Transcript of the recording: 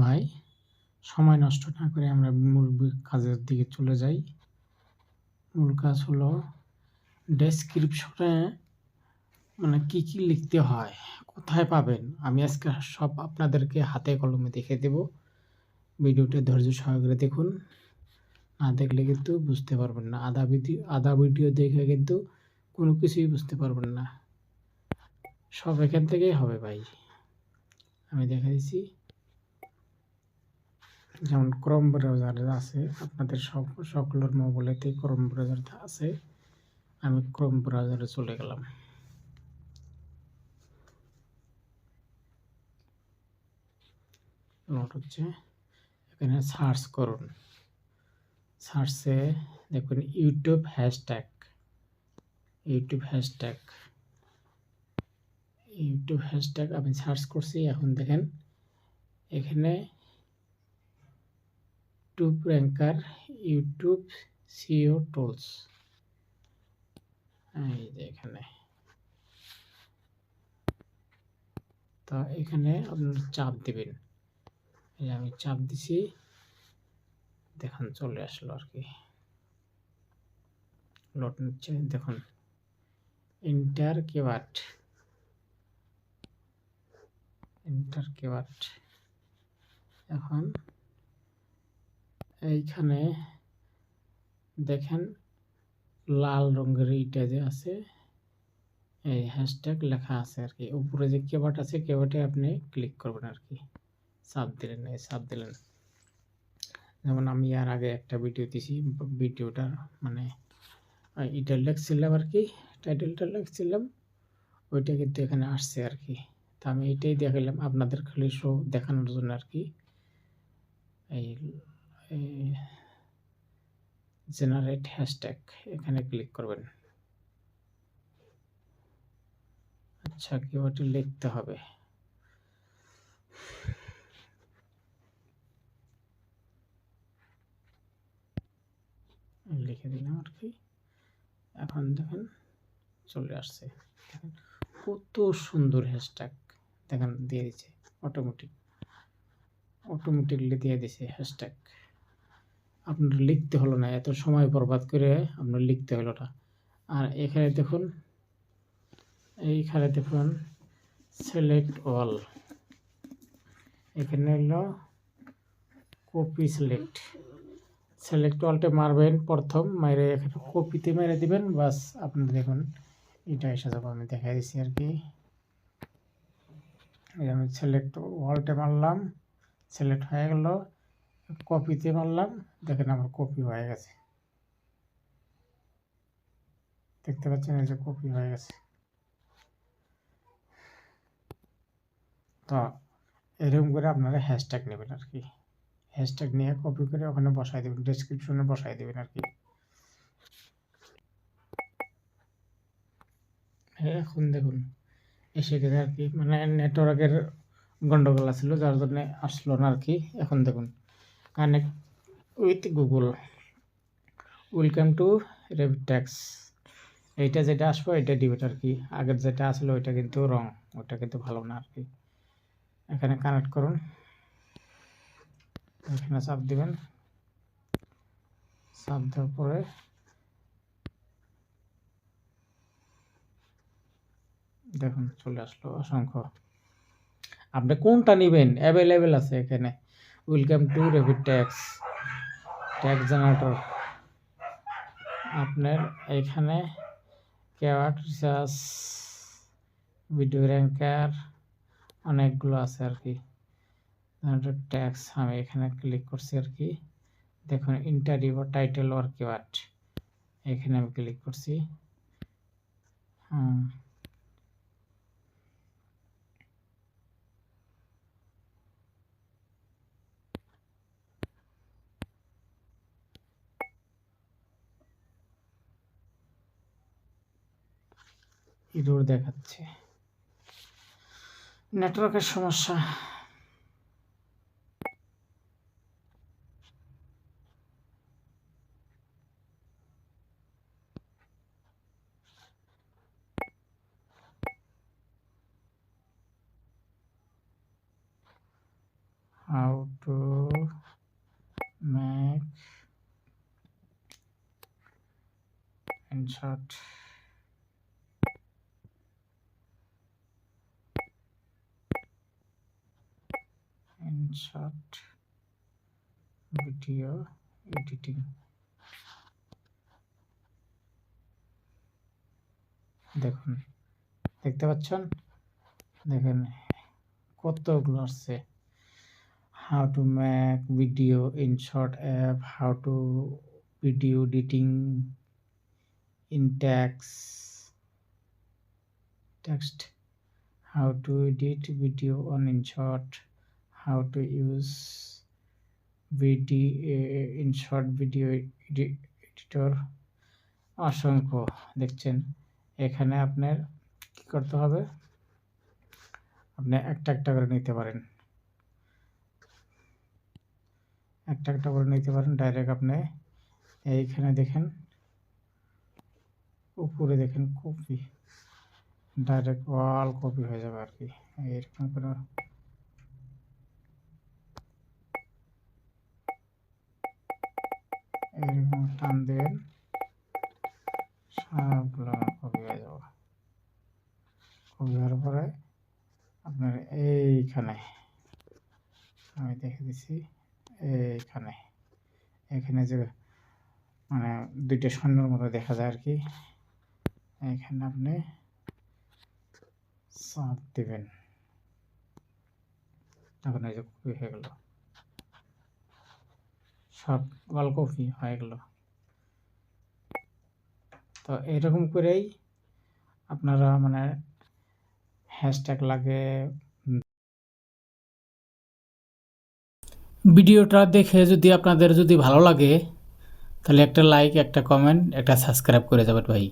ভাই, সময় নষ্ট না করে আমরা মূল কাজের দিকে চলে যাই। মূল কাজ হলো ডেসক্রিপশনে মানে কি লিখতে হয়, কোথায় পাবেন, আমি আজকে সব আপনাদেরকে হাতে কলমে দেখিয়ে দেব। ভিডিওটা ধৈর্য সহকারে দেখুন, না দেখলে কিন্তু বুঝতে পারবেন না। আধা ভিডিও দেখে কিন্তু কোনো কিছুই বুঝতে পারবেন না। সব এখান থেকেই হবে ভাই। আমি দেখা দিচ্ছি, যেমন ক্রোম ব্রাউজার আছে আপনাদের সকলের মোবাইলেতেই ক্রোম ব্রাউজার আছে। আমি ক্রোম ব্রাউজারে চলে গেলাম। লোড হচ্ছে, এখানে সার্চ করুন। সার্চে দেখুন ইউটিউব হ্যাশট্যাগ। আমি সার্চ করছি। এখন দেখেন এখানে top ranker YouTube CEO tools, এই যে এখানে। তো এখানে আপনারা চাপ দিবেন। এই আমি চাপ দিছি, দেখুন চলে আসলো আর কি। লোড নিচ্ছে, দেখুন এন্টার কিওয়ার্ড। এখন এইখানে দেখেন লাল রঙের এইটা যে আছে, এই হ্যাশট্যাগ লেখা আছে আর কি। উপরে যে কিওয়ার্ড আছে, কিওয়ার্ডে আপনি ক্লিক করবেন আর কি। চাপ দিলেন। যেমন আমি আর আগে একটা ভিডিও দিছি, ভিডিওটা মানে টাইটেলটা লিখছিলাম, ওইটা কিন্তু এখানে আসছে আর কি। তো আমি এটাই দেখালাম আপনাদের খালি শো দেখানোর জন্য আর কি। এই জেনারেট হ্যাশট্যাগ, এখানে ক্লিক করবেন। আচ্ছা, কিওয়ার্ডটি লিখতে হবে। লিখে দিলাম আর কি। এখন দেখেন চলে আসছে। দেখেন কত সুন্দর হ্যাশট্যাগ, দেখেন দিয়ে দিচ্ছে অটোমেটিকলি দিয়ে দিছে হ্যাশট্যাগ। আপনার লিখতে হলো না, এত সময় বরবাদ করে আপনার লিখতে হলো না। আর এইখানে দেখুন সিলেক্ট অল, এখানে হলো কপি সিলেক্ট অলটা মারবেন প্রথম, মাইরে এখানে কপিতে মেরে দিবেন, বাস আপনি দেখুন এটা এসে যাবে। আমি দেখাই দিচ্ছি আর কি। আমি সিলেক্ট অলটা মারলাম, সিলেক্ট হয়ে গেল। কপিতে মারলাম, দেখেন আমার কপি হয়ে গেছে। দেখতে পাচ্ছেন এই যে কপি হয়ে গেছে। তো এরকম করে আপনারা হ্যাশট্যাগ নেবেন আর কি। হ্যাশট্যাগ নিয়ে কপি করে ওখানে বসাই দেবেন, ডেসক্রিপশনে বসাই দেবেন আর কি। এখন দেখুন এসে গেছে আর কি। মানে নেটওয়ার্কের গন্ডগোল ছিল, যার জন্য আসলো না আর কি। এখন দেখুন connect with Google, welcome to Revitax. এইটা যেটা আসবো এটা দিবেন আর কি। আগের যেটা আসলো ওইটা কিন্তু রং, ওটা কিন্তু ভালো না আর কি। এখানে কানেক্ট করুন, এখানে চাপ দিবেন। চাপ দেওয়ার পরে দেখুন চলে আসলো অসংখ্য। আপনি কোনটা নেবেন অ্যাভেলেবেল আছে এখানে। Welcome to Revitax, tax generator. আপনার এখানে কিওয়ার্ড রিসার্চ, ভিডিও র্যাঙ্কার, অনেকগুলো আছে আর কি। ট্যাক্স আমি এখানে ক্লিক করছি আর কি। দেখুন ইন্টারভিউ টাইটেল ওর কিওয়ার্ড, এখানে আমি ক্লিক করছি। এরর দেখাচ্ছে, নেটওয়ার্কের সমস্যা। how to make insert video editing। দেখুন, দেখতে পাচ্ছেন, দেখেন কতগুলো আসছে। how to make video insert app, how to video editing in text, how to edit video on InShot, how to use InShot video editor। অসংখ্য দেখছেন। এখানে আপনার কি করতে হবে, আপনি একটা একটা করে নিতে পারেন, একটা একটা করে নিতে পারেন। ডাইরেক্ট আপনি এইখানে দেখেন, উপরে দেখেন কপি, ডাইরেক্ট অল কপি হয়ে যাবে আর কি। এরকম করে এরকম টান দেবেন, সবগুলো কপি হয়ে যাবে। কপি হওয়ার পরে আপনার এইখানে আমি দেখে দিচ্ছি, এইখানে এখানে যে মানে দুইটা শূন্যর মতো দেখা যায় আর কি, এখানে আপনি চাপ দিবেন, তখন এই যে কপি হয়ে গেল, সব অল কপি হয়ে গেল। তো এরকম করেই আপনারা মানে হ্যাশট্যাগ লাগে। ভিডিওটা দেখে যদি আপনাদের যদি ভালো লাগে, তাহলে একটা লাইক, একটা কমেন্ট, একটা সাবস্ক্রাইব করে যাবেন ভাই।